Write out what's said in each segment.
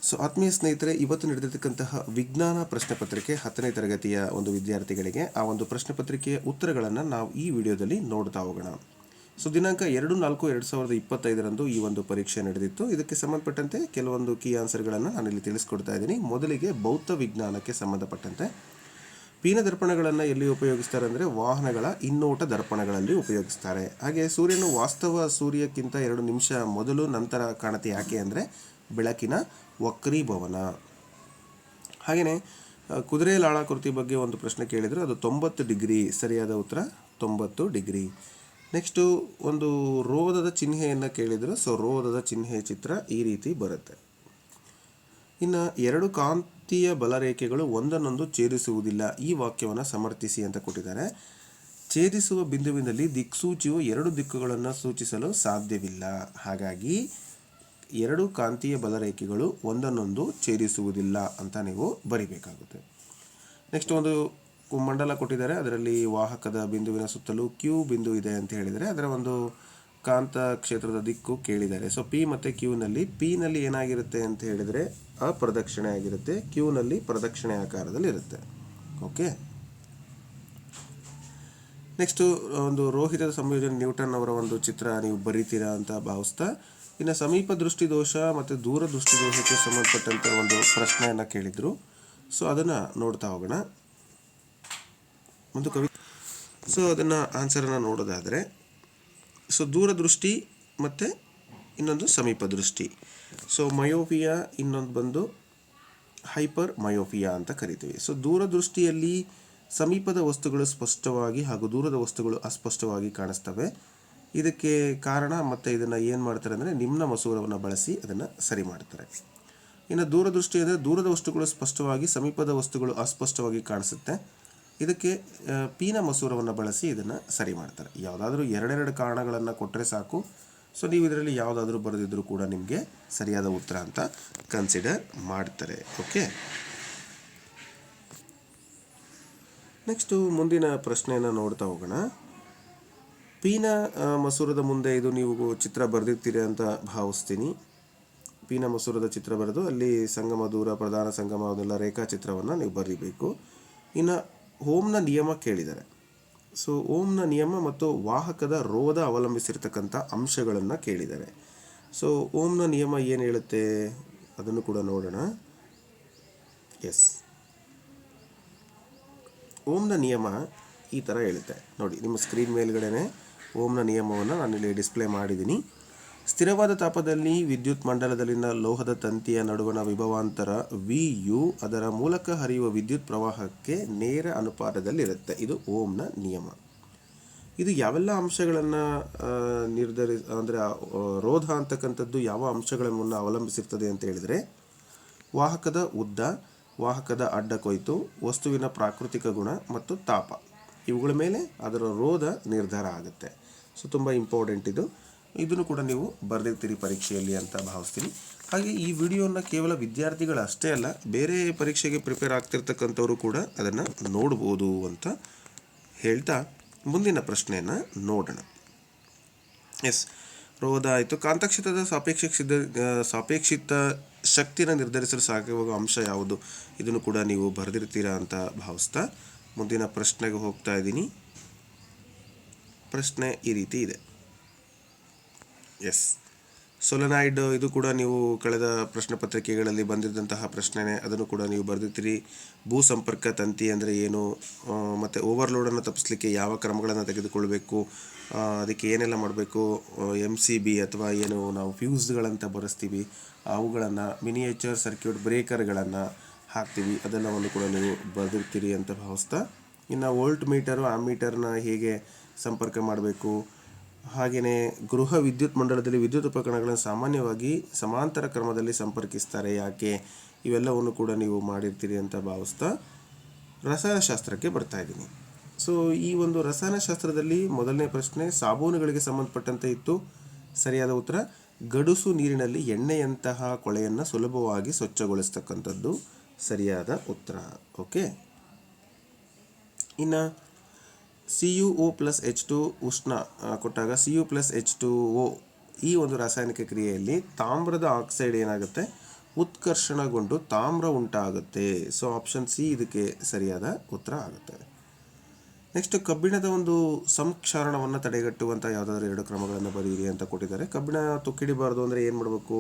So ಆತ್ಮೀಯ ಸ್ನೇಹಿತರೆ, ಇವತ್ತು ನಡೆದಿರ್ತಕ್ಕಂತಹ ವಿಜ್ಞಾನ ಪ್ರಶ್ನೆ ಪತ್ರಿಕೆ 10ನೇ ತರಗತಿಯ ಒಂದು ವಿದ್ಯಾರ್ಥಿಗಳಿಗೆ ಆ ಒಂದು ಪ್ರಶ್ನೆ ಪತ್ರಿಕೆಯ ಉತ್ತರಗಳನ್ನು ನಾವು ಈ ವಿಡಿಯೋದಲ್ಲಿ ನೋಡ್ತಾ ಹೋಗೋಣ. ಸೊ ದಿನಾಂಕ 2/4/2025 ಈ ಒಂದು ಪರೀಕ್ಷೆ ನಡೆದಿತ್ತು. ಇದಕ್ಕೆ ಸಂಬಂಧಪಟ್ಟಂತೆ ಕೆಲವೊಂದು ಕೀ ಆನ್ಸರ್ಗಳನ್ನು ನಾನಿಲ್ಲಿ ತಿಳಿಸ್ಕೊಡ್ತಾ ಇದ್ದೀನಿ. ಮೊದಲಿಗೆ ಭೌತ ವಿಜ್ಞಾನಕ್ಕೆ ಸಂಬಂಧಪಟ್ಟಂತೆ ಪೀನ ದರ್ಪಣಗಳನ್ನು ಎಲ್ಲಿ ಉಪಯೋಗಿಸ್ತಾರೆ ಅಂದರೆ ವಾಹನಗಳ ಹಿನ್ನೋಟ ದರ್ಪಣಗಳಲ್ಲಿ ಉಪಯೋಗಿಸ್ತಾರೆ. ಹಾಗೆ ಸೂರ್ಯನು ವಾಸ್ತವ ಸೂರ್ಯಕ್ಕಿಂತ 2 ನಿಮಿಷ ಮೊದಲು ನಂತರ ಕಾಣುತ್ತೆ. ಯಾಕೆ ಅಂದರೆ ಬೆಳಕಿನ ವಕ್ರೀಭವನ. ಹಾಗೆಯೇ ಕುದುರೆ ಲಾಳಾಕೃತಿ ಬಗ್ಗೆ ಒಂದು ಪ್ರಶ್ನೆ ಕೇಳಿದರು, ಅದು 90 ಡಿಗ್ರಿ. ಸರಿಯಾದ ಉತ್ತರ 90 ಡಿಗ್ರಿ. ನೆಕ್ಸ್ಟು ಒಂದು ರೋಧದ ಚಿಹ್ನೆಯನ್ನು ಕೇಳಿದರು. ಸೊ ರೋಧದ ಚಿಹ್ನೆ ಚಿತ್ರ ಈ ರೀತಿ ಬರುತ್ತೆ. ಇನ್ನು 2 ಕಾಂತೀಯ ಬಲರೇಖೆಗಳು ಒಂದನ್ನೊಂದು ಛೇದಿಸುವುದಿಲ್ಲ, ಈ ವಾಕ್ಯವನ್ನು ಸಮರ್ಥಿಸಿ ಅಂತ ಕೊಟ್ಟಿದ್ದಾರೆ. ಛೇದಿಸುವ ಬಿಂದುವಿನಲ್ಲಿ ದಿಕ್ಸೂಚಿಯು 2 ದಿಕ್ಕುಗಳನ್ನು ಸೂಚಿಸಲು ಸಾಧ್ಯವಿಲ್ಲ. ಹಾಗಾಗಿ 2 ಕಾಂತೀಯ ಬಲರೇಖೆಗಳು ಒಂದನ್ನೊಂದು ಛೇದಿಸುವುದಿಲ್ಲ ಅಂತ ನೀವು ಬರಿಬೇಕಾಗುತ್ತೆ. ನೆಕ್ಸ್ಟ್ ಒಂದು ಮಂಡಲ ಕೊಟ್ಟಿದ್ದಾರೆ, ಅದರಲ್ಲಿ ವಾಹಕದ ಬಿಂದುವಿನ ಸುತ್ತಲೂ ಕ್ಯೂ ಬಿಂದು ಇದೆ ಅಂತ ಹೇಳಿದರೆ ಅದರ ಒಂದು ಕಾಂತ ಕ್ಷೇತ್ರದ ದಿಕ್ಕು ಕೇಳಿದ್ದಾರೆ. ಸೊ ಪಿ ಮತ್ತು ಕ್ಯೂನಲ್ಲಿ ಪಿನಲ್ಲಿ ಏನಾಗಿರುತ್ತೆ ಅಂತ ಹೇಳಿದರೆ ಅಪ್ರದಕ್ಷಿಣೆ ಆಗಿರುತ್ತೆ, ಕ್ಯೂನಲ್ಲಿ ಪ್ರದಕ್ಷಿಣೆ ಆಕಾರದಲ್ಲಿ ಇರುತ್ತೆ. ಓಕೆ. ನೆಕ್ಸ್ಟು ಒಂದು ರೋಹಿತದ ಸಂಯೋಜನೆ ನ್ಯೂಟನ್ ಅವರ ಒಂದು ಚಿತ್ರ ನೀವು ಬರೀತೀರಾ ಅಂತ ಭಾವಿಸ್ತಾ, ಇನ್ನು ಸಮೀಪ ದೃಷ್ಟಿ ದೋಷ ಮತ್ತು ದೂರ ದೃಷ್ಟಿ ದೋಷಕ್ಕೆ ಸಂಬಂಧಪಟ್ಟಂಥ ಒಂದು ಪ್ರಶ್ನೆಯನ್ನು ಕೇಳಿದರು. ಸೊ ಅದನ್ನು ನೋಡ್ತಾ ಹೋಗೋಣ. ಒಂದು ಸೊ ಅದನ್ನು ಆನ್ಸರನ್ನು ನೋಡೋದಾದರೆ, ಸೊ ದೂರದೃಷ್ಟಿ ಮತ್ತು ಇನ್ನೊಂದು ಸಮೀಪ ದೃಷ್ಟಿ. ಸೊ ಮಯೋಪಿಯಾ, ಇನ್ನೊಂದು ಬಂದು ಹೈಪರ್ ಮಯೋಪಿಯಾ ಅಂತ ಕರಿತೀವಿ. ಸೊ ದೂರದೃಷ್ಟಿಯಲ್ಲಿ ಸಮೀಪದ ವಸ್ತುಗಳು ಸ್ಪಷ್ಟವಾಗಿ ಹಾಗೂ ದೂರದ ವಸ್ತುಗಳು ಅಸ್ಪಷ್ಟವಾಗಿ ಕಾಣಿಸ್ತವೆ. ಇದಕ್ಕೆ ಕಾರಣ ಮತ್ತು ಇದನ್ನು ಏನು ಮಾಡ್ತಾರೆ ಅಂದರೆ ನಿಮ್ನ ಮಸೂರವನ್ನು ಬಳಸಿ ಅದನ್ನು ಸರಿ ಮಾಡ್ತಾರೆ. ಇನ್ನು ದೂರದೃಷ್ಟಿ ಅಂದರೆ ದೂರದ ವಸ್ತುಗಳು ಸ್ಪಷ್ಟವಾಗಿ, ಸಮೀಪದ ವಸ್ತುಗಳು ಅಸ್ಪಷ್ಟವಾಗಿ ಕಾಣಿಸುತ್ತೆ. ಇದಕ್ಕೆ ಪೀನ ಮಸೂರವನ್ನು ಬಳಸಿ ಇದನ್ನು ಸರಿ ಮಾಡ್ತಾರೆ. ಯಾವುದಾದ್ರೂ 2 ಕಾರಣಗಳನ್ನು ಕೊಟ್ಟರೆ ಸಾಕು. ಸೊ ನೀವು ಇದರಲ್ಲಿ ಯಾವುದಾದ್ರೂ ಬರೆದಿದ್ದರೂ ಕೂಡ ನಿಮಗೆ ಸರಿಯಾದ ಉತ್ತರ ಅಂತ ಕನ್ಸಿಡರ್ ಮಾಡ್ತಾರೆ. ಓಕೆ. ನೆಕ್ಸ್ಟು ಮುಂದಿನ ಪ್ರಶ್ನೆಯನ್ನು ನೋಡ್ತಾ ಹೋಗೋಣ. ಪೀನ ಮಸೂರದ ಮುಂದೆ ಇದು ನೀವು ಚಿತ್ರ ಬರೆದಿರ್ತೀರಿ ಅಂತ ಭಾವಿಸ್ತೀನಿ. ಪೀನ ಮಸೂರದ ಚಿತ್ರ ಬರೆದು ಅಲ್ಲಿ ಸಂಗಮ ದೂರ, ಪ್ರಧಾನ ಸಂಗಮ, ಅದೆಲ್ಲ ರೇಖಾಚಿತ್ರವನ್ನು ನೀವು ಬರೀಬೇಕು. ಇನ್ನು ಓಮ್ನ ನಿಯಮ ಕೇಳಿದ್ದಾರೆ. ಸೊ ಓಮ್ನ ನಿಯಮ ಮತ್ತು ವಾಹಕದ ರೋಧ ಅವಲಂಬಿಸಿರ್ತಕ್ಕಂಥ ಅಂಶಗಳನ್ನು ಕೇಳಿದ್ದಾರೆ. ಸೊ ಓಮ್ನ ನಿಯಮ ಏನು ಹೇಳುತ್ತೆ ಅದನ್ನು ಕೂಡ ನೋಡೋಣ. ಎಸ್, ಓಮ್ನ ನಿಯಮ ಈ ಥರ ಹೇಳುತ್ತೆ ನೋಡಿ. ನಿಮ್ಮ ಸ್ಕ್ರೀನ್ ಮೇಲ್ಗಡೆ ಓಮ್ನ ನಿಯಮವನ್ನು ನಾನಿಲ್ಲಿ ಡಿಸ್ಪ್ಲೇ ಮಾಡಿದ್ದೀನಿ. ಸ್ಥಿರವಾದ ತಾಪದಲ್ಲಿ ವಿದ್ಯುತ್ ಮಂಡಲದಲ್ಲಿನ ಲೋಹದ ತಂತಿಯ ನಡುವಣ ವಿಭವಾಂತರ ವಿ ಯು ಅದರ ಮೂಲಕ ಹರಿಯುವ ವಿದ್ಯುತ್ ಪ್ರವಾಹಕ್ಕೆ ನೇರ ಅನುಪಾತದಲ್ಲಿರುತ್ತೆ. ಇದು ಓಮ್ನ ನಿಯಮ. ಇದು ಯಾವೆಲ್ಲ ಅಂಶಗಳನ್ನು ಅಂದರೆ ರೋಧ ಅಂತಕ್ಕಂಥದ್ದು ಯಾವ ಅಂಶಗಳನ್ನು ಅವಲಂಬಿಸಿರ್ತದೆ ಅಂತ ಹೇಳಿದರೆ, ವಾಹಕದ ಉದ್ದ, ವಾಹಕದ ಅಡ್ಡ ಕೊಯ್ತು, ವಸ್ತುವಿನ ಪ್ರಾಕೃತಿಕ ಗುಣ ಮತ್ತು ತಾಪ, ಇವುಗಳ ಮೇಲೆ ಅದರ ರೋಧ ನಿರ್ಧಾರ ಆಗುತ್ತೆ. ಸೊ ತುಂಬ ಇಂಪಾರ್ಟೆಂಟ್ ಇದು. ಇದನ್ನು ಕೂಡ ನೀವು ಬರೆದಿರ್ತೀರಿ ಪರೀಕ್ಷೆಯಲ್ಲಿ ಅಂತ ಭಾವಿಸ್ತೀನಿ. ಹಾಗೆ ಈ ವಿಡಿಯೋನ ಕೇವಲ ವಿದ್ಯಾರ್ಥಿಗಳು ಅಷ್ಟೇ ಅಲ್ಲ, ಬೇರೆ ಪರೀಕ್ಷೆಗೆ ಪ್ರಿಪೇರ್ ಆಗ್ತಿರ್ತಕ್ಕಂಥವರು ಕೂಡ ಅದನ್ನು ನೋಡ್ಬೋದು ಅಂತ ಹೇಳ್ತಾ ಮುಂದಿನ ಪ್ರಶ್ನೆಯನ್ನು ನೋಡೋಣ. ಎಸ್, ರೋಧ ಆಯಿತು. ಕಾಂತಕ್ಷೇತ್ರದ ಸಾಪೇಕ್ಷಿತ ಶಕ್ತಿನ ನಿರ್ಧರಿಸಲು ಸಾಕಾಗುವ ಅಂಶ ಯಾವುದು? ಇದನ್ನು ಕೂಡ ನೀವು ಬರೆದಿರ್ತೀರಾ ಅಂತ ಭಾವಿಸ್ತಾ ಮುಂದಿನ ಪ್ರಶ್ನೆಗೆ ಹೋಗ್ತಾ ಇದ್ದೀನಿ. ಪ್ರಶ್ನೆ ಈ ರೀತಿ ಇದೆ. ಎಸ್, ಸೊಲೆನಾಯ್ಡ್, ಇದು ಕೂಡ ನೀವು ಕಳೆದ ಪ್ರಶ್ನೆ ಪತ್ರಿಕೆಗಳಲ್ಲಿ ಬಂದಿದ್ದಂತಹ ಪ್ರಶ್ನೆನೇ, ಅದನ್ನು ಕೂಡ ನೀವು ಬರೆದಿರ್ತೀರಿ. ಭೂ ಸಂಪರ್ಕ ತಂತಿ ಅಂದರೆ ಏನು, ಮತ್ತು ಓವರ್ಲೋಡನ್ನು ತಪ್ಪಿಸಲಿಕ್ಕೆ ಯಾವ ಕ್ರಮಗಳನ್ನು ತೆಗೆದುಕೊಳ್ಬೇಕು, ಅದಕ್ಕೆ ಏನೆಲ್ಲ ಮಾಡಬೇಕು, MCB ಅಥವಾ ಏನು ನಾವು ಫ್ಯೂಸ್ಗಳಂತ ಬರೆಸ್ತೀವಿ ಅವುಗಳನ್ನು, ಮಿನಿಯೇಚರ್ ಸರ್ಕ್ಯೂಟ್ ಬ್ರೇಕರ್ಗಳನ್ನು ಹಾಕ್ತೀವಿ, ಅದೆಲ್ಲವನ್ನು ಕೂಡ ನೀವು ಬರೆದಿರ್ತೀರಿ ಅಂತ ಭಾವಿಸ್ತಾ, ಇನ್ನು ವೋಲ್ಟ್ ಮೀಟರು ಆಮ್ಮೀಟರ್ನ ಹೇಗೆ ಸಂಪರ್ಕ ಮಾಡಬೇಕು, ಹಾಗೆಯೇ ಗೃಹ ವಿದ್ಯುತ್ ಮಂಡಲದಲ್ಲಿ ವಿದ್ಯುತ್ ಉಪಕರಣಗಳನ್ನು ಸಾಮಾನ್ಯವಾಗಿ ಸಮಾಂತರ ಕ್ರಮದಲ್ಲಿ ಸಂಪರ್ಕಿಸ್ತಾರೆ ಯಾಕೆ, ಇವೆಲ್ಲವನ್ನು ಕೂಡ ನೀವು ಮಾಡಿರ್ತೀರಿ ಅಂತ ಭಾವಿಸ್ತಾ ರಸಾಯನಶಾಸ್ತ್ರಕ್ಕೆ ಬರ್ತಾ ಇದ್ದೀನಿ. ಸೊ ಈ ಒಂದು ರಸಾಯನಶಾಸ್ತ್ರದಲ್ಲಿ ಮೊದಲನೇ ಪ್ರಶ್ನೆ ಸಾಬೂನುಗಳಿಗೆ ಸಂಬಂಧಪಟ್ಟಂತೆ ಇತ್ತು. ಸರಿಯಾದ ಉತ್ತರ ಗಡುಸು ನೀರಿನಲ್ಲಿ ಎಣ್ಣೆಯಂತಹ ಕೊಳೆಯನ್ನು ಸುಲಭವಾಗಿ ಸ್ವಚ್ಛಗೊಳಿಸ್ತಕ್ಕಂಥದ್ದು ಸರಿಯಾದ ಉತ್ತರ. ಓಕೆ. ಇನ್ನು CuO+H2 ಉಷ್ಣ ಕೊಟ್ಟಾಗ Cu+H2O ಈ ಒಂದು ರಾಸಾಯನಿಕ ಕ್ರಿಯೆಯಲ್ಲಿ ತಾಮ್ರದ ಆಕ್ಸೈಡ್ ಏನಾಗುತ್ತೆ, ಉತ್ಕರ್ಷಣಗೊಂಡು ತಾಮ್ರ ಉಂಟಾಗುತ್ತೆ. ಸೊ ಆಪ್ಷನ್ ಸಿ ಇದಕ್ಕೆ ಸರಿಯಾದ ಉತ್ತರ ಆಗುತ್ತೆ. ನೆಕ್ಸ್ಟ್, ಕಬ್ಬಿಣದ ಒಂದು ಸಂಕ್ಷಾರಣವನ್ನು ತಡೆಗಟ್ಟುವಂಥ ಯಾವುದಾದ್ರೂ 2 ಕ್ರಮಗಳನ್ನು ಬರೀರಿ ಅಂತ ಕೊಟ್ಟಿದ್ದಾರೆ. ಕಬ್ಬಿಣ ತುಕ್ಕಿಡಿಬಾರ್ದು ಅಂದರೆ ಏನು ಮಾಡಬೇಕು?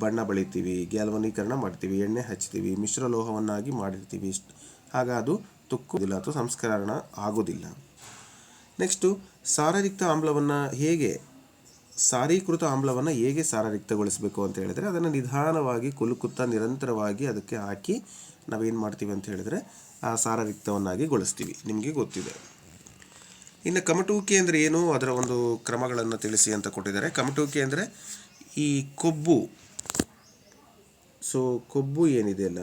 ಬಣ್ಣ ಬಳಿತೀವಿ, ಗ್ಯಾಲ್ವನೀಕರಣ ಮಾಡ್ತೀವಿ, ಎಣ್ಣೆ ಹಚ್ತೀವಿ, ಮಿಶ್ರ ಲೋಹವನ್ನಾಗಿ ಮಾಡಿರ್ತೀವಿ, ಆಗ ಅದು ತುಕ್ಕುವುದಿಲ್ಲ ಅಥವಾ ಸಂಸ್ಕರಣ ಆಗೋದಿಲ್ಲ. ನೆಕ್ಸ್ಟು, ಸಾರಯುಕ್ತ ಆಮ್ಲವನ್ನು ಸಾರೀಕೃತ ಆಮ್ಲವನ್ನು ಹೇಗೆ ಸಾರಯುಕ್ತಗೊಳಿಸಬೇಕು ಅಂತ ಹೇಳಿದರೆ, ಅದನ್ನು ನಿಧಾನವಾಗಿ ಕುಲುಕುತ್ತಾ ನಿರಂತರವಾಗಿ ಅದಕ್ಕೆ ಹಾಕಿ ನಾವೇನು ಮಾಡ್ತೀವಿ ಅಂತ ಹೇಳಿದರೆ ಆ ಸಾರಯುಕ್ತವನ್ನಾಗಿ ಗೊಳಿಸ್ತೀವಿ, ನಿಮಗೆ ಗೊತ್ತಿದೆ. ಇನ್ನು ಕಮಟುವಿಕೆ ಅಂದರೆ ಏನು, ಅದರ ಒಂದು ಕ್ರಮಗಳನ್ನು ತಿಳಿಸಿ ಅಂತ ಕೊಟ್ಟಿದ್ದಾರೆ. ಕಮಟುವಿಕೆ ಅಂದರೆ ಈ ಕೊಬ್ಬು ಕೊಬ್ಬು ಏನಿದೆಯಲ್ಲ,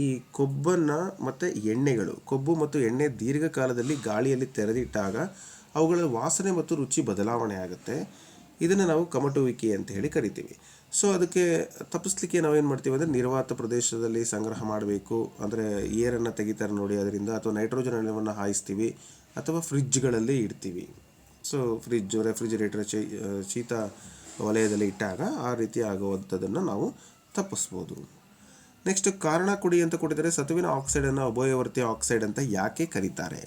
ಈ ಕೊಬ್ಬನ್ನು ಮತ್ತು ಎಣ್ಣೆಗಳು, ಕೊಬ್ಬು ಮತ್ತು ಎಣ್ಣೆ ದೀರ್ಘಕಾಲದಲ್ಲಿ ಗಾಳಿಯಲ್ಲಿ ತೆರೆದಿಟ್ಟಾಗ ಅವುಗಳ ವಾಸನೆ ಮತ್ತು ರುಚಿ ಬದಲಾವಣೆ ಆಗುತ್ತೆ. ಇದನ್ನು ನಾವು ಕಮಟುವಿಕೆ ಅಂತ ಹೇಳಿ ಕರಿತೀವಿ. ಸೊ ಅದಕ್ಕೆ ತಪ್ಪಿಸ್ಲಿಕ್ಕೆ ನಾವೇನು ಮಾಡ್ತೀವಿ ಅಂದರೆ, ನಿರ್ವಾತ ಪ್ರದೇಶದಲ್ಲಿ ಸಂಗ್ರಹ ಮಾಡಬೇಕು, ಅಂದರೆ ಏರನ್ನು ತೆಗಿತಾರೆ ನೋಡಿ ಅದರಿಂದ, ಅಥವಾ ನೈಟ್ರೋಜನ್ ಅನಿಲವನ್ನು ಹಾಯಿಸ್ತೀವಿ, ಅಥವಾ ಫ್ರಿಜ್ಗಳಲ್ಲಿ ಇಡ್ತೀವಿ. ಸೊ ರೆಫ್ರಿಜಿರೇಟರ್ ಶೀತ ವಲಯದಲ್ಲಿ ಇಟ್ಟಾಗ ಆ ರೀತಿ ಆಗುವಂಥದ್ದನ್ನು ನಾವು ತಪ್ಪಿಸ್ಬೋದು. ನೆಕ್ಸ್ಟ್, ಕಾರಣ ಕೊಡಿ ಅಂತ ಕೊಟ್ಟಿದ್ದಾರೆ. ಸತುವಿನ ಆಕ್ಸೈಡನ್ನು ಉಭಯವರ್ತಿ ಆಕ್ಸೈಡ್ ಅಂತ ಯಾಕೆ ಕರೀತಾರೆ?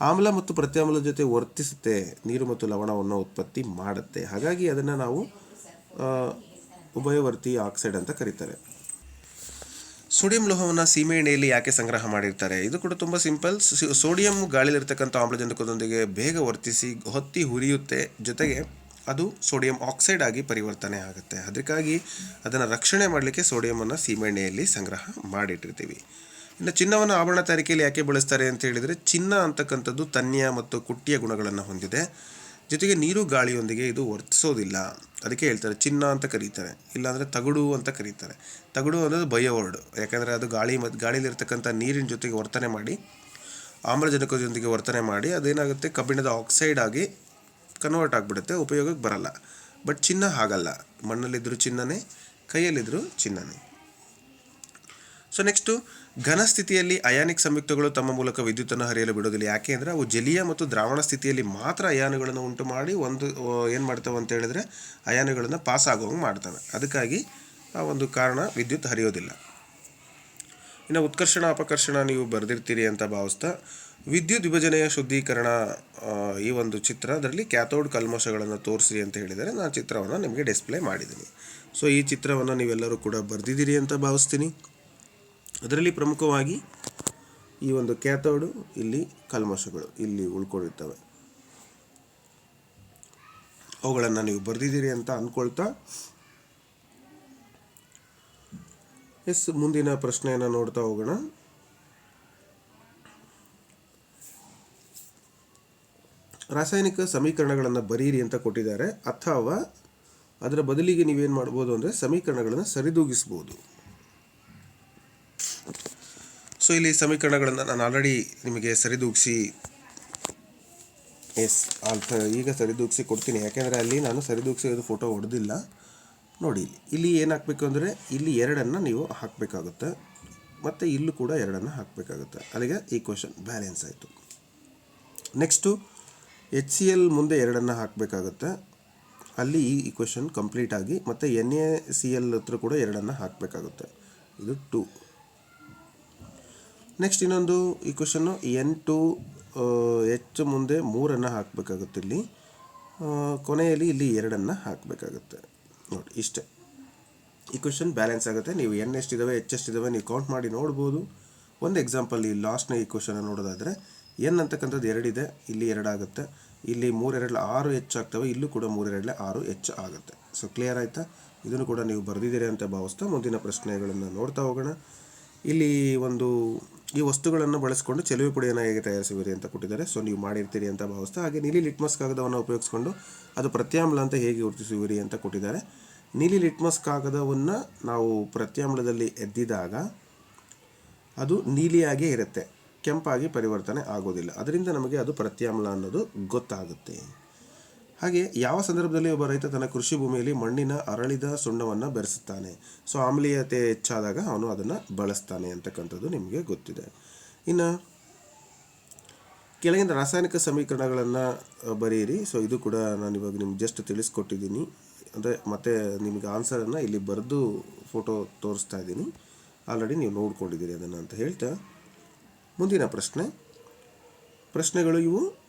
ಆಮ್ಲ ಮತ್ತು ಪ್ರತ್ಯಾಮ್ಲದ ಜೊತೆ ವರ್ತಿಸುತ್ತೆ, ನೀರು ಮತ್ತು ಲವಣವನ್ನು ಉತ್ಪತ್ತಿ ಮಾಡುತ್ತೆ, ಹಾಗಾಗಿ ಅದನ್ನು ನಾವು ಉಭಯವರ್ತಿ ಆಕ್ಸೈಡ್ ಅಂತ ಕರೀತಾರೆ. ಸೋಡಿಯಂ ಲೋಹವನ್ನು ಸೀಮೆ ಎಣ್ಣೆಯಲ್ಲಿ ಯಾಕೆ ಸಂಗ್ರಹ ಮಾಡಿರ್ತಾರೆ? ಇದು ಕೂಡ ತುಂಬ ಸಿಂಪಲ್. ಸೋಡಿಯಂ ಗಾಳಿಲಿರ್ತಕ್ಕಂಥ ಆಮ್ಲಜನಕದೊಂದಿಗೆ ಬೇಗ ವರ್ತಿಸಿ ಹೊತ್ತಿ ಹುರಿಯುತ್ತೆ, ಜೊತೆಗೆ ಅದು ಸೋಡಿಯಂ ಆಕ್ಸೈಡ್ ಆಗಿ ಪರಿವರ್ತನೆ ಆಗುತ್ತೆ. ಅದಕ್ಕಾಗಿ ಅದನ್ನು ರಕ್ಷಣೆ ಮಾಡಲಿಕ್ಕೆ ಸೋಡಿಯಮನ್ನು ಸೀಮೆಎಣ್ಣೆಯಲ್ಲಿ ಸಂಗ್ರಹ ಮಾಡಿಟ್ಟಿರ್ತೀವಿ. ಇನ್ನು ಚಿನ್ನವನ್ನು ಆಭರಣ ತಯಾರಿಕೆಯಲ್ಲಿ ಯಾಕೆ ಬಳಸ್ತಾರೆ ಅಂತ ಹೇಳಿದರೆ, ಚಿನ್ನ ಅಂತಕ್ಕಂಥದ್ದು ತನ್ಯ ಮತ್ತು ಕುಟ್ಟಿಯ ಗುಣಗಳನ್ನು ಹೊಂದಿದೆ, ಜೊತೆಗೆ ನೀರು ಗಾಳಿಯೊಂದಿಗೆ ಇದು ವರ್ತಿಸೋದಿಲ್ಲ, ಅದಕ್ಕೆ ಹೇಳ್ತಾರೆ ಚಿನ್ನ ಅಂತ ಕರೀತಾರೆ. ಇಲ್ಲಾಂದರೆ ತಗಡು ಅಂತ ಕರೀತಾರೆ. ತಗಡು ಅನ್ನೋದು ಬಯೋವರ್ಡ್, ಯಾಕಂದರೆ ಅದು ಗಾಳಿಲಿರ್ತಕ್ಕಂಥ ನೀರಿನ ಜೊತೆಗೆ ವರ್ತನೆ ಮಾಡಿ, ಆಮ್ಲಜನಕದೊಂದಿಗೆ ವರ್ತನೆ ಮಾಡಿ ಅದೇನಾಗುತ್ತೆ, ಕಬ್ಬಿಣದ ಆಕ್ಸೈಡ್ ಆಗಿ ಕನ್ವರ್ಟ್ ಆಗಿಬಿಡುತ್ತೆ, ಉಪಯೋಗಕ್ಕೆ ಬರಲ್ಲ. ಬಟ್ ಚಿನ್ನ ಹಾಗಲ್ಲ, ಮಣ್ಣಲ್ಲಿದ್ದರೂ ಚಿನ್ನನೇ, ಕೈಯಲ್ಲಿದ್ದರೂ ಚಿನ್ನನೇ. ಸೊ ನೆಕ್ಸ್ಟು, ಘನ ಸ್ಥಿತಿಯಲ್ಲಿ ಅಯಾನಿಕ್ ಸಂಯುಕ್ತಗಳು ತಮ್ಮ ಮೂಲಕ ವಿದ್ಯುತ್ತನ್ನು ಹರಿಯಲು ಬಿಡೋದಿಲ್ಲ. ಯಾಕೆ ಅಂದರೆ ಅವು ಜಲೀಯ ಮತ್ತು ದ್ರಾವಣ ಸ್ಥಿತಿಯಲ್ಲಿ ಮಾತ್ರ ಅಯಾನುಗಳನ್ನು ಉಂಟು ಮಾಡಿ ಏನು ಮಾಡ್ತವೆ ಅಂತ ಹೇಳಿದ್ರೆ ಅಯಾನುಗಳನ್ನು ಪಾಸ್ ಆಗೋಂಗೆ ಮಾಡ್ತವೆ. ಅದಕ್ಕಾಗಿ ಆ ಒಂದು ಕಾರಣ ವಿದ್ಯುತ್ ಹರಿಯೋದಿಲ್ಲ. ಇನ್ನು ಉತ್ಕರ್ಷಣ ಅಪಕರ್ಷಣ ನೀವು ಬರೆದಿರ್ತೀರಿ ಅಂತ ಭಾವಿಸ್ತಾ, ವಿದ್ಯುತ್ ವಿಭಜನೆಯ ಶುದ್ಧೀಕರಣ ಈ ಒಂದು ಚಿತ್ರ, ಅದರಲ್ಲಿ ಕ್ಯಾಥೋಡ್ ಕಲ್ಮಶಗಳನ್ನು ತೋರಿಸಿ ಅಂತ ಹೇಳಿದರೆ ನಾನು ಚಿತ್ರವನ್ನು ನಿಮಗೆ ಡಿಸ್ಪ್ಲೇ ಮಾಡಿದ್ದೀನಿ. ಸೊ ಈ ಚಿತ್ರವನ್ನು ನೀವೆಲ್ಲರೂ ಕೂಡ ಬರೆದಿದ್ದೀರಿ ಅಂತ ಭಾವಿಸ್ತೀನಿ. ಅದರಲ್ಲಿ ಪ್ರಮುಖವಾಗಿ ಈ ಒಂದು ಕ್ಯಾಥೋಡು, ಇಲ್ಲಿ ಕಲ್ಮಶಗಳು ಇಲ್ಲಿ ಉಳ್ಕೊಂಡಿರ್ತವೆ, ಅವುಗಳನ್ನು ನೀವು ಬರೆದಿದ್ದೀರಿ ಅಂತ ಅಂದ್ಕೊಳ್ತಾ ಮುಂದಿನ ಪ್ರಶ್ನೆಯನ್ನು ನೋಡ್ತಾ ಹೋಗೋಣ. ರಾಸಾಯನಿಕ ಸಮೀಕರಣಗಳನ್ನು ಬರೀರಿ ಅಂತ ಕೊಟ್ಟಿದ್ದಾರೆ, ಅಥವಾ ಅದರ ಬದಲಿಗೆ ನೀವೇನು ಮಾಡ್ಬೋದು ಅಂದರೆ ಸಮೀಕರಣಗಳನ್ನು ಸರಿದೂಗಿಸ್ಬೋದು. ಸೊ ಇಲ್ಲಿ ಸಮೀಕರಣಗಳನ್ನು ನಾನು ಆಲ್ರೆಡಿ ನಿಮಗೆ ಸರಿದೂಗಿಸಿ ಈಗ ಸರಿದೂಗಿಸಿ ಕೊಡ್ತೀನಿ, ಯಾಕೆಂದರೆ ಅಲ್ಲಿ ನಾನು ಸರಿದೂಗಿಸಿ ಫೋಟೋ ಹೊಡೆದಿಲ್ಲ. ನೋಡಿ, ಇಲ್ಲಿ ಏನು ಹಾಕಬೇಕು ಅಂದರೆ ಇಲ್ಲಿ 2 ನೀವು ಹಾಕಬೇಕಾಗುತ್ತೆ, ಮತ್ತು ಇಲ್ಲೂ ಕೂಡ 2 ಹಾಕಬೇಕಾಗುತ್ತೆ. ಅಲ್ಲಿಗೆ ಈಕ್ವೇಷನ್ ಬ್ಯಾಲೆನ್ಸ್ ಆಯಿತು. ನೆಕ್ಸ್ಟು HCl ಮುಂದೆ 2 ಹಾಕಬೇಕಾಗುತ್ತೆ, ಅಲ್ಲಿ ಈ ಈಕ್ವೇಷನ್ ಕಂಪ್ಲೀಟ್ ಆಗಿ, ಮತ್ತು NaCl ಹತ್ರ ಕೂಡ 2 ಹಾಕಬೇಕಾಗುತ್ತೆ, ಇದು 2. ನೆಕ್ಸ್ಟ್ ಇನ್ನೊಂದು ಈಕ್ವೇಷನ್ನು N2H ಮುಂದೆ 3 ಹಾಕಬೇಕಾಗುತ್ತೆ, ಇಲ್ಲಿ ಕೊನೆಯಲ್ಲಿ ಇಲ್ಲಿ 2 ಹಾಕಬೇಕಾಗುತ್ತೆ. ನೋಡಿ, ಇಷ್ಟೇ ಈಕ್ವೇಷನ್ ಬ್ಯಾಲೆನ್ಸ್ ಆಗುತ್ತೆ. ನೀವು N ಎಷ್ಟಿದ್ದಾವೆ H ಎಷ್ಟಿದ್ದಾವೆ ನೀವು ಕೌಂಟ್ ಮಾಡಿ ನೋಡ್ಬೋದು. ಒಂದು ಎಕ್ಸಾಂಪಲ್, ಈ ಲಾಸ್ಟ್ನ ಈಕ್ವೇಷನ್ ನೋಡೋದಾದರೆ N ಅಂತಕ್ಕಂಥದ್ದು 2 ಇದೆ, ಇಲ್ಲಿ 2 ಆಗುತ್ತೆ, ಇಲ್ಲಿ 3 2 6 H ಆಗ್ತವೆ, ಇಲ್ಲೂ ಕೂಡ 3 2 6 H ಆಗುತ್ತೆ. ಸೊ ಕ್ಲಿಯರ್ ಆಯಿತಾ? ಇದನ್ನು ಕೂಡ ನೀವು ಬರೆದಿದ್ದೀರಿ ಅಂತ ಭಾವಿಸ್ತಾ ಮುಂದಿನ ಪ್ರಶ್ನೆಗಳನ್ನು ನೋಡ್ತಾ ಹೋಗೋಣ. ಇಲ್ಲಿ ಈ ವಸ್ತುಗಳನ್ನು ಬಳಸಿಕೊಂಡು ಚೆಲುವೆ ಪುಡಿಯನ್ನು ಹೇಗೆ ತಯಾರಿಸುವಿರಿ ಅಂತ ಕೊಟ್ಟಿದ್ದಾರೆ. ಸೊ ನೀವು ಮಾಡಿರ್ತೀರಿ ಅಂತ ಭಾವಿಸ್ತಾ, ಹಾಗೆ ನೀಲಿ ಲಿಟ್ಮಸ್ ಕಾಗದವನ್ನು ಉಪಯೋಗಿಸ್ಕೊಂಡು ಅದು ಪ್ರತ್ಯಾಮ್ಲ ಅಂತ ಹೇಗೆ ಗುರುತಿಸುವಿರಿ ಅಂತ ಕೊಟ್ಟಿದ್ದಾರೆ. ನೀಲಿ ಲಿಟ್ಮಸ್ ಕಾಗದವನ್ನು ನಾವು ಪ್ರತ್ಯಾಮ್ಲದಲ್ಲಿ ಎದ್ದಿದಾಗ ಅದು ನೀಲಿಯಾಗೇ ಇರುತ್ತೆ, ಕೆಂಪಾಗಿ ಪರಿವರ್ತನೆ ಆಗೋದಿಲ್ಲ, ಅದರಿಂದ ನಮಗೆ ಅದು ಪ್ರತ್ಯಾಮ್ಲ ಅನ್ನೋದು ಗೊತ್ತಾಗುತ್ತೆ. ಹಾಗೆ ಯಾವ ಸಂದರ್ಭದಲ್ಲಿ ಒಬ್ಬ ರೈತ ತನ್ನ ಕೃಷಿ ಭೂಮಿಯಲ್ಲಿ ಮಣ್ಣಿನ ಅರಳಿದ ಸುಣ್ಣವನ್ನು ಬೆರೆಸುತ್ತಾನೆ? ಸೊ ಆಮ್ಲೀಯತೆ ಹೆಚ್ಚಾದಾಗ ಅವನು ಅದನ್ನು ಬಳಸ್ತಾನೆ ಅಂತಕ್ಕಂಥದ್ದು ನಿಮಗೆ ಗೊತ್ತಿದೆ. ಇನ್ನು ಕೆಳಗಿನ ರಾಸಾಯನಿಕ ಸಮೀಕರಣಗಳನ್ನು ಬರೆಯಿರಿ. ಸೊ ಇದು ಕೂಡ ನಾನು ಇವಾಗ ನಿಮ್ಗೆ ಜಸ್ಟ್ ತಿಳಿಸ್ಕೊಟ್ಟಿದ್ದೀನಿ, ಅಂದರೆ ಮತ್ತೆ ನಿಮಗೆ ಆನ್ಸರನ್ನು ಇಲ್ಲಿ ಬರೆದು ಫೋಟೋ ತೋರಿಸ್ತಾ ಇದ್ದೀನಿ. ಆಲ್ರೆಡಿ ನೀವು ನೋಡ್ಕೊಂಡಿದ್ದೀರಿ ಅದನ್ನು ಅಂತ ಹೇಳ್ತಾ ಮುಂದಿನ ಪ್ರಶ್ನೆಗಳು ಇವು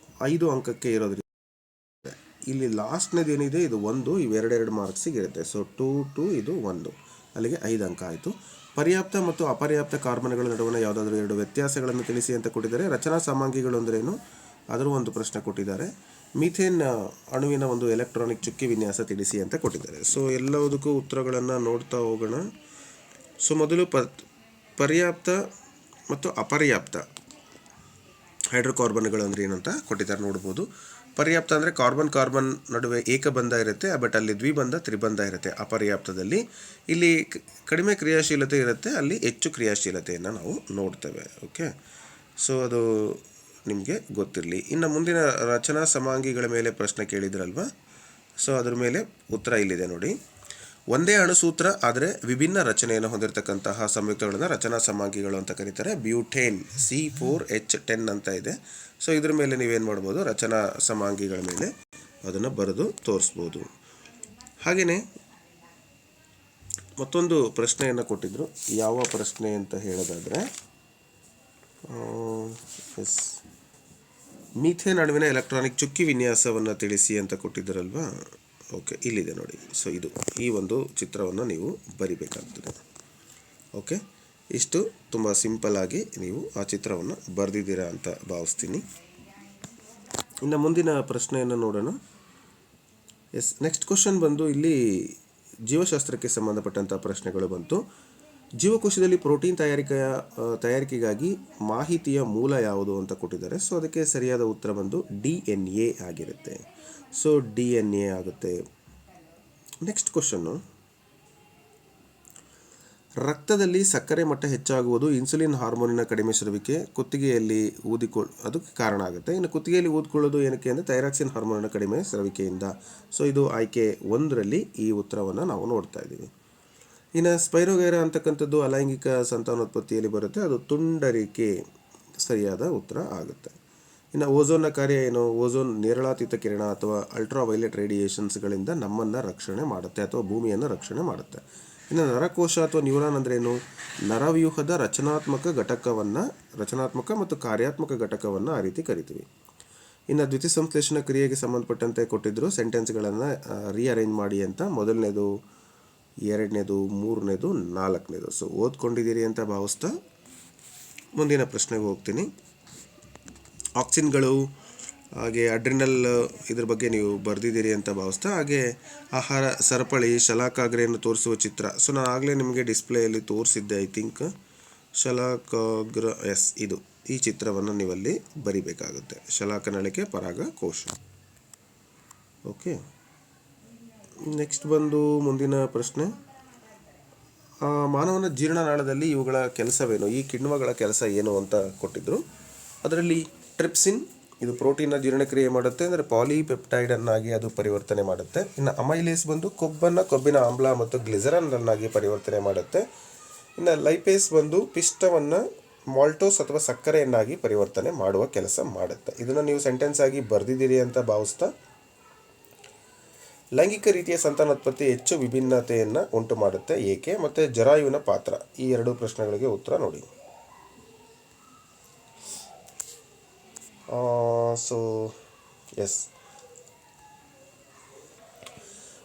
5 ಅಂಕಕ್ಕೆ ಇರೋದ್ರಿಂದ ಇಲ್ಲಿ ಲಾಸ್ಟ್ನೇದು ಏನಿದೆ ಇದು 1, ಇವು 2 ಮಾರ್ಕ್ಸಿಗೆ ಇರುತ್ತೆ. ಸೊ 2 ಇದು 1, ಅಲ್ಲಿಗೆ 5 ಅಂಕ ಆಯಿತು. ಪರ್ಯಾಪ್ತ ಮತ್ತು ಅಪರ್ಯಾಪ್ತ ಕಾರ್ಬನ್ಗಳ ನಡುವಿನ ಯಾವುದಾದ್ರೂ 2 ವ್ಯತ್ಯಾಸಗಳನ್ನು ತಿಳಿಸಿ ಅಂತ ಕೊಟ್ಟಿದ್ದಾರೆ. ರಚನಾ ಸಾಮಗ್ರಿಗಳು ಅಂದ್ರೇನು ಅದರ ಒಂದು ಪ್ರಶ್ನೆ ಕೊಟ್ಟಿದ್ದಾರೆ. ಮೀಥೇನ್ ಅಣುವಿನ ಒಂದು ಎಲೆಕ್ಟ್ರಾನಿಕ್ ಚುಕ್ಕಿ ವಿನ್ಯಾಸ ತಿಳಿಸಿ ಅಂತ ಕೊಟ್ಟಿದ್ದಾರೆ. ಸೊ ಎಲ್ಲದಕ್ಕೂ ಉತ್ತರಗಳನ್ನು ನೋಡ್ತಾ ಹೋಗೋಣ. ಸೊ ಮೊದಲು ಪರ್ಯಾಪ್ತ ಮತ್ತು ಅಪರ್ಯಾಪ್ತ ಹೈಡ್ರೋಕಾರ್ಬನ್ಗಳು ಅಂದರೆ ಏನಂತ ಕೊಟ್ಟಿದ್ದಾರೆ ನೋಡ್ಬೋದು. ಪರ್ಯಾಪ್ತ ಅಂದರೆ ಕಾರ್ಬನ್ ನಡುವೆ ಏಕಬಂಧ ಇರುತ್ತೆ, ಬಟ್ ಅಲ್ಲಿ ದ್ವಿಬಂಧ ತ್ರಿಬಂಧ ಇರುತ್ತೆ. ಅಪರ್ಯಾಪ್ತದಲ್ಲಿ ಇಲ್ಲಿ ಕಡಿಮೆ ಕ್ರಿಯಾಶೀಲತೆ ಇರುತ್ತೆ, ಅಲ್ಲಿ ಹೆಚ್ಚು ಕ್ರಿಯಾಶೀಲತೆಯನ್ನು ನಾವು ನೋಡ್ತೇವೆ. ಓಕೆ, ಸೊ ಅದು ನಿಮಗೆ ಗೊತ್ತಿರಲಿ. ಇನ್ನು ಮುಂದಿನ ರಚನಾ ಸಮಾಂಗಿಗಳ ಮೇಲೆ ಪ್ರಶ್ನೆ ಕೇಳಿದ್ರಲ್ವ, ಸೊ ಅದ್ರ ಮೇಲೆ ಉತ್ತರ ಇಲ್ಲಿದೆ ನೋಡಿ. ಒಂದೇ ಅಣುಸೂತ್ರ ಆದರೆ ವಿಭಿನ್ನ ರಚನೆಯನ್ನು ಹೊಂದಿರತಕ್ಕಂತಹ ಸಂಯುಕ್ತಗಳನ್ನು ರಚನಾ ಸಮಾಂಗಿಗಳು ಅಂತ ಕರೀತಾರೆ. ಬ್ಯೂಟೇನ್ C4H10 ಅಂತ ಇದೆ. ಸೊ ಇದ್ರ ಮೇಲೆ ನೀವೇನು ಮಾಡ್ಬೋದು, ರಚನಾ ಸಮಾಂಗಿಗಳ ಮೇಲೆ ಅದನ್ನು ಬರೆದು ತೋರಿಸ್ಬೋದು. ಹಾಗೆಯೇ ಮತ್ತೊಂದು ಪ್ರಶ್ನೆಯನ್ನು ಕೊಟ್ಟಿದ್ದರು. ಯಾವ ಪ್ರಶ್ನೆ ಅಂತ ಹೇಳೋದಾದರೆ, ಮೀಥೇನ್ ಅಣುವಿನ ಎಲೆಕ್ಟ್ರಾನಿಕ್ ಚುಕ್ಕಿ ವಿನ್ಯಾಸವನ್ನು ತಿಳಿಸಿ ಅಂತ ಕೊಟ್ಟಿದ್ದರಲ್ವಾ. ಓಕೆ, ಇಲ್ಲಿದೆ ನೋಡಿ. ಸೊ ಈ ಒಂದು ಚಿತ್ರವನ್ನು ನೀವು ಬರಿಬೇಕಾಗ್ತದೆ. ಓಕೆ, ಇಷ್ಟು ತುಂಬ ಸಿಂಪಲ್ಲಾಗಿ ನೀವು ಆ ಚಿತ್ರವನ್ನು ಬರೆದಿದ್ದೀರಾ ಅಂತ ಭಾವಿಸ್ತೀನಿ. ಇನ್ನು ಮುಂದಿನ ಪ್ರಶ್ನೆಯನ್ನು ನೋಡೋಣ. ನೆಕ್ಸ್ಟ್ ಕ್ವಶನ್ ಬಂದು ಇಲ್ಲಿ ಜೀವಶಾಸ್ತ್ರಕ್ಕೆ ಸಂಬಂಧಪಟ್ಟಂಥ ಪ್ರಶ್ನೆಗಳು ಬಂತು. ಜೀವಕೋಶದಲ್ಲಿ ಪ್ರೋಟೀನ್ ತಯಾರಿಕೆಗಾಗಿ ಮಾಹಿತಿಯ ಮೂಲ ಯಾವುದು ಅಂತ ಕೊಟ್ಟಿದ್ದಾರೆ. ಸೊ ಅದಕ್ಕೆ ಸರಿಯಾದ ಉತ್ತರ ಬಂದು DNA ಆಗಿರುತ್ತೆ. ಸೊ DNA ಆಗುತ್ತೆ. ನೆಕ್ಸ್ಟ್ ಕ್ವಶನ್ನು, ರಕ್ತದಲ್ಲಿ ಸಕ್ಕರೆ ಮಟ್ಟ ಹೆಚ್ಚಾಗುವುದು ಇನ್ಸುಲಿನ್ ಹಾರ್ಮೋನಿನ ಕಡಿಮೆ ಸ್ರವಿಕೆ ಕುತ್ತಿಗೆಯಲ್ಲಿ ಅದಕ್ಕೆ ಕಾರಣ ಆಗುತ್ತೆ. ಇನ್ನು ಕುತ್ತಿಗೆಯಲ್ಲಿ ಊದಿಕೊಳ್ಳೋದು ಏನಕ್ಕೆ ಅಂದರೆ ಥೈರಾಕ್ಸಿನ್ ಹಾರ್ಮೋನಿನ ಕಡಿಮೆ ಸ್ರವಿಕೆಯಿಂದ. ಸೊ ಇದು ಆಯ್ಕೆ 1ರಲ್ಲಿ ಈ ಉತ್ತರವನ್ನು ನಾವು ನೋಡ್ತಾ ಇದ್ದೀವಿ. ಇನ್ನು ಸ್ಪೈರೋಗೈರಾ ಅಂತಕ್ಕಂಥದ್ದು ಅಲೈಂಗಿಕ ಸಂತಾನೋತ್ಪತ್ತಿಯಲ್ಲಿ ಬರುತ್ತೆ, ಅದು ತುಂಡರಿಕೆ ಸರಿಯಾದ ಉತ್ತರ ಆಗುತ್ತೆ. ಇನ್ನು ಓಝೋನ್ನ ಕಾರ್ಯ ಏನು? ಓಝೋನ್ ನೇರಳಾತೀತ ಕಿರಣ ಅಥವಾ ಅಲ್ಟ್ರಾವೈಲೆಟ್ ರೇಡಿಯೇಷನ್ಸ್ಗಳಿಂದ ನಮ್ಮನ್ನು ರಕ್ಷಣೆ ಮಾಡುತ್ತೆ ಅಥವಾ ಭೂಮಿಯನ್ನು ರಕ್ಷಣೆ ಮಾಡುತ್ತೆ. ಇನ್ನು ನರಕೋಶ ಅಥವಾ ನ್ಯೂರಾನ್ ಅಂದ್ರೇನು? ನರವ್ಯೂಹದ ರಚನಾತ್ಮಕ ಮತ್ತು ಕಾರ್ಯಾತ್ಮಕ ಘಟಕವನ್ನು ಆ ರೀತಿ ಕರಿತೀವಿ. ಇನ್ನು ದ್ಯುತಿಸಂಶ್ಲೇಷಣ ಕ್ರಿಯೆಗೆ ಸಂಬಂಧಪಟ್ಟಂತೆ ಕೊಟ್ಟಿದ್ದರು ಸೆಂಟೆನ್ಸ್ಗಳನ್ನು ರೀಅರೇಂಜ್ ಮಾಡಿ ಅಂತ. ಮೊದಲನೇದು, ಎರಡನೇದು, ಮೂರನೇದು, ನಾಲ್ಕನೇದು. ಸೊ ಓದ್ಕೊಂಡಿದ್ದೀರಿ ಅಂತ ಭಾವಿಸ್ತಾ ಮುಂದಿನ ಪ್ರಶ್ನೆಗೆ ಹೋಗ್ತೀನಿ. ಆಕ್ಸಿನ್ಗಳು ಹಾಗೆ ಅಡ್ರಿನಲ್ ಇದ್ರ ಬಗ್ಗೆ ನೀವು ಬರೆದಿದ್ದೀರಿ ಅಂತ ಭಾವಿಸ್ತಾ, ಹಾಗೆ ಆಹಾರ ಸರಪಳಿ ಶಲಾಕಾಗ್ರೆಯನ್ನು ತೋರಿಸುವ ಚಿತ್ರ. ಸೊ ನಾನು ಆಗಲೇ ನಿಮಗೆ ಡಿಸ್ಪ್ಲೇಯಲ್ಲಿ ತೋರಿಸಿದ್ದೆ, ಐ ಥಿಂಕ್ ಶಲಾಕಾಗ್ರ. ಈ ಚಿತ್ರವನ್ನು ನೀವಲ್ಲಿ ಬರಿಬೇಕಾಗುತ್ತೆ. ಶಲಾಕನಳಿಕೆ ಪರಾಗಕೋಶ. ಓಕೆ, ನೆಕ್ಸ್ಟ್ ಬಂದು ಮುಂದಿನ ಪ್ರಶ್ನೆ. ಮಾನವನ ಜೀರ್ಣನಾಳದಲ್ಲಿ ಇವುಗಳ ಕೆಲಸವೇನು? ಈ ಕಿಣ್ವಗಳ ಕೆಲಸ ಏನು ಅಂತ ಕೊಟ್ಟಿದ್ದರು. ಅದರಲ್ಲಿ ಟ್ರಿಪ್ಸಿನ್ ಇದು ಪ್ರೋಟೀನ್ನ ಜೀರ್ಣಕ್ರಿಯೆ ಮಾಡುತ್ತೆ, ಅಂದರೆ ಪಾಲಿಪೆಪ್ಟೈಡನ್ನಾಗಿ ಅದು ಪರಿವರ್ತನೆ ಮಾಡುತ್ತೆ. ಇನ್ನು ಅಮೈಲೇಸ್ ಬಂದು ಕೊಬ್ಬಿನ ಆಮ್ಲ ಮತ್ತು ಗ್ಲಿಸರನ್ನನ್ನಾಗಿ ಪರಿವರ್ತನೆ ಮಾಡುತ್ತೆ. ಇನ್ನು ಲೈಪೇಸ್ ಬಂದು ಪಿಷ್ಟವನ್ನು ಮಾಲ್ಟೋಸ್ ಅಥವಾ ಸಕ್ಕರೆಯನ್ನಾಗಿ ಪರಿವರ್ತನೆ ಮಾಡುವ ಕೆಲಸ ಮಾಡುತ್ತೆ. ಇದನ್ನು ನೀವು ಸೆಂಟೆನ್ಸ್ ಆಗಿ ಬರೆದಿದ್ದೀರಿ ಅಂತ ಭಾವಿಸ್ತಾ, ಲೈಂಗಿಕ ರೀತಿಯ ಸಂತಾನೋತ್ಪತ್ತಿ ಹೆಚ್ಚು ವಿಭಿನ್ನತೆಯನ್ನು ಉಂಟು ಮಾಡುತ್ತೆ ಏಕೆ? ಮತ್ತು ಜರಾಯುವಿನ ಪಾತ್ರ. ಈ 2 ಪ್ರಶ್ನೆಗಳಿಗೆ ಉತ್ತರ ನೋಡಿ.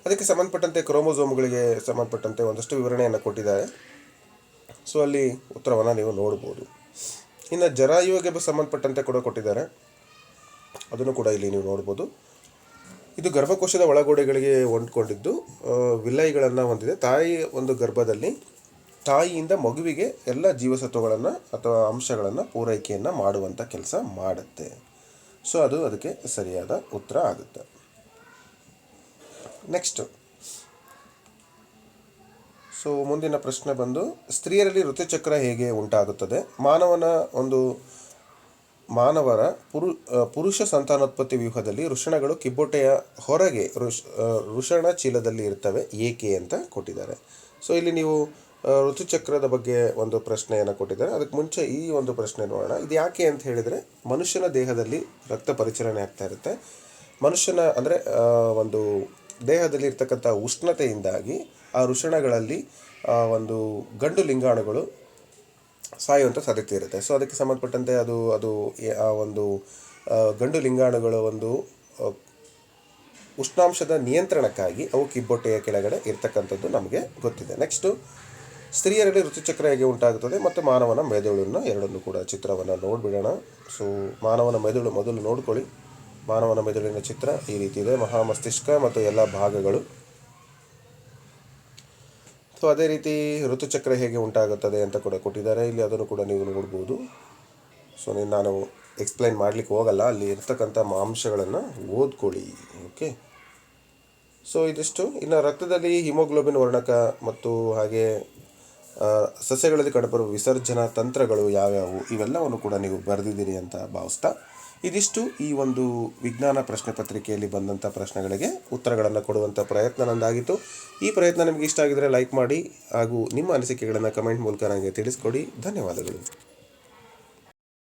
ಅದಕ್ಕೆ ಸಂಬಂಧಪಟ್ಟಂತೆ ಕ್ರೋಮೋಸೋಮ್ಗಳಿಗೆ ಸಂಬಂಧಪಟ್ಟಂತೆ ಒಂದಷ್ಟು ವಿವರಣೆಯನ್ನು ಕೊಟ್ಟಿದ್ದಾರೆ. ಸೊ ಅಲ್ಲಿ ಉತ್ತರವನ್ನು ನೀವು ನೋಡ್ಬೋದು. ಇನ್ನು ಜರಾಯುವಿಗೆ ಸಂಬಂಧಪಟ್ಟಂತೆ ಕೂಡ ಕೊಟ್ಟಿದ್ದಾರೆ, ಅದನ್ನು ಕೂಡ ಇಲ್ಲಿ ನೀವು ನೋಡ್ಬೋದು. ಇದು ಗರ್ಭಕೋಶದ ಒಳಗೋಡೆಗಳಿಗೆ ಹೊಂದ್ಕೊಂಡಿದ್ದು ವಿಲೈಗಳನ್ನು ಹೊಂದಿದೆ. ತಾಯಿ ಒಂದು ಗರ್ಭದಲ್ಲಿ ತಾಯಿಯಿಂದ ಮಗುವಿಗೆ ಎಲ್ಲ ಜೀವಸತ್ವಗಳನ್ನು ಅಥವಾ ಅಂಶಗಳನ್ನು ಪೂರೈಕೆಯನ್ನು ಮಾಡುವಂಥ ಕೆಲಸ ಮಾಡುತ್ತೆ. ಸೊ ಅದು ಅದಕ್ಕೆ ಸರಿಯಾದ ಉತ್ತರ ಆಗುತ್ತೆ. ನೆಕ್ಸ್ಟ್, ಸೊ ಮುಂದಿನ ಪ್ರಶ್ನೆ ಬಂದು, ಸ್ತ್ರೀಯರಲ್ಲಿ ಋತುಚಕ್ರ ಹೇಗೆ ಉಂಟಾಗುತ್ತದೆ? ಮಾನವರ ಪುರುಷ ಸಂತಾನೋತ್ಪತ್ತಿ ವ್ಯೂಹದಲ್ಲಿ ವೃಷಣಗಳು ಕಿಬ್ಬೊಟ್ಟೆಯ ಹೊರಗೆ ವೃಷಣ ಚೀಲದಲ್ಲಿ ಇರ್ತವೆ ಏಕೆ ಅಂತ ಕೊಟ್ಟಿದ್ದಾರೆ. ಸೊ ಇಲ್ಲಿ ನೀವು ಋತುಚಕ್ರದ ಬಗ್ಗೆ ಒಂದು ಪ್ರಶ್ನೆಯನ್ನು ಕೊಟ್ಟಿದ್ದಾರೆ. ಅದಕ್ಕೆ ಮುಂಚೆ ಈ ಒಂದು ಪ್ರಶ್ನೆ ನೋಡೋಣ. ಇದು ಯಾಕೆ ಅಂತ ಹೇಳಿದರೆ, ಮನುಷ್ಯನ ದೇಹದಲ್ಲಿ ರಕ್ತ ಪರಿಚಲನೆ ಆಗ್ತಾ ಇರುತ್ತೆ. ಮನುಷ್ಯನ ಅಂದರೆ ಒಂದು ದೇಹದಲ್ಲಿ ಇರ್ತಕ್ಕಂಥ ಉಷ್ಣತೆಯಿಂದಾಗಿ ಆ ವೃಷಣಗಳಲ್ಲಿ ಒಂದು ಗಂಡು ಲಿಂಗಾಣುಗಳು ಸಾಯುವಂಥ ಸಾಧ್ಯತೆ ಇರುತ್ತೆ. ಸೊ ಅದಕ್ಕೆ ಸಂಬಂಧಪಟ್ಟಂತೆ ಆ ಒಂದು ಗಂಡು ಲಿಂಗಾಣುಗಳ ಒಂದು ಉಷ್ಣಾಂಶದ ನಿಯಂತ್ರಣಕ್ಕಾಗಿ ಅವು ಕಿಬ್ಬೊಟ್ಟೆಯ ಕೆಳಗಡೆ ಇರ್ತಕ್ಕಂಥದ್ದು ನಮಗೆ ಗೊತ್ತಿದೆ. ನೆಕ್ಸ್ಟು ಸ್ತ್ರೀಯರಲ್ಲಿ ಋತುಚಕ್ರ ಹೇಗೆ ಉಂಟಾಗುತ್ತದೆ ಮತ್ತು ಮಾನವನ ಮೆದುಳನ್ನು ಎರಡನ್ನೂ ಕೂಡ ಚಿತ್ರವನ್ನು ನೋಡಿಬಿಡೋಣ. ಸೊ ಮಾನವನ ಮೆದುಳು ಮೊದಲು ನೋಡ್ಕೊಳ್ಳಿ. ಮಾನವನ ಮೆದುಳಿನ ಚಿತ್ರ ಈ ರೀತಿ ಇದೆ, ಮಹಾಮಸ್ತಿಷ್ಕ ಮತ್ತು ಎಲ್ಲ ಭಾಗಗಳು. ಸೊ ಅದೇ ರೀತಿ ಋತುಚಕ್ರ ಹೇಗೆ ಉಂಟಾಗುತ್ತದೆ ಅಂತ ಕೂಡ ಕೊಟ್ಟಿದ್ದಾರೆ ಇಲ್ಲಿ, ಅದನ್ನು ಕೂಡ ನೀವು ನೋಡ್ಬೋದು. ಸೊ ನಾನು ಎಕ್ಸ್ಪ್ಲೈನ್ ಮಾಡಲಿಕ್ಕೆ ಹೋಗಲ್ಲ, ಅಲ್ಲಿ ಇರ್ತಕ್ಕಂಥ ಅಂಶಗಳನ್ನು ಓದ್ಕೊಳ್ಳಿ. ಓಕೆ, ಸೊ ಇದಿಷ್ಟು. ಇನ್ನು ರಕ್ತದಲ್ಲಿ ಹಿಮೋಗ್ಲೋಬಿನ್ ವರ್ಣಕ ಮತ್ತು ಹಾಗೆ ಸಸ್ಯಗಳಲ್ಲಿ ಕಂಡುಬರುವ ವಿಸರ್ಜನಾ ತಂತ್ರಗಳು ಯಾವ್ಯಾವು ಇವೆಲ್ಲವನ್ನು ಕೂಡ ನೀವು ಬರೆದಿದ್ದೀರಿ ಅಂತ ಭಾವಿಸ್ತಾ, ಇದಿಷ್ಟು ಈ ಒಂದು ವಿಜ್ಞಾನ ಪ್ರಶ್ನೆ ಪತ್ರಿಕೆಯಲ್ಲಿ ಬಂದಂಥ ಪ್ರಶ್ನೆಗಳಿಗೆ ಉತ್ತರಗಳನ್ನು ಕೊಡುವಂಥ ಪ್ರಯತ್ನ ನಂದಾಗಿತ್ತು. ಈ ಪ್ರಯತ್ನ ನಿಮಗೆ ಇಷ್ಟ ಆಗಿದರೆ ಲೈಕ್ ಮಾಡಿ ಹಾಗೂ ನಿಮ್ಮ ಅನಿಸಿಕೆಗಳನ್ನು ಕಮೆಂಟ್ ಮೂಲಕ ನನಗೆ ತಿಳಿಸ್ಕೊಡಿ. ಧನ್ಯವಾದಗಳು.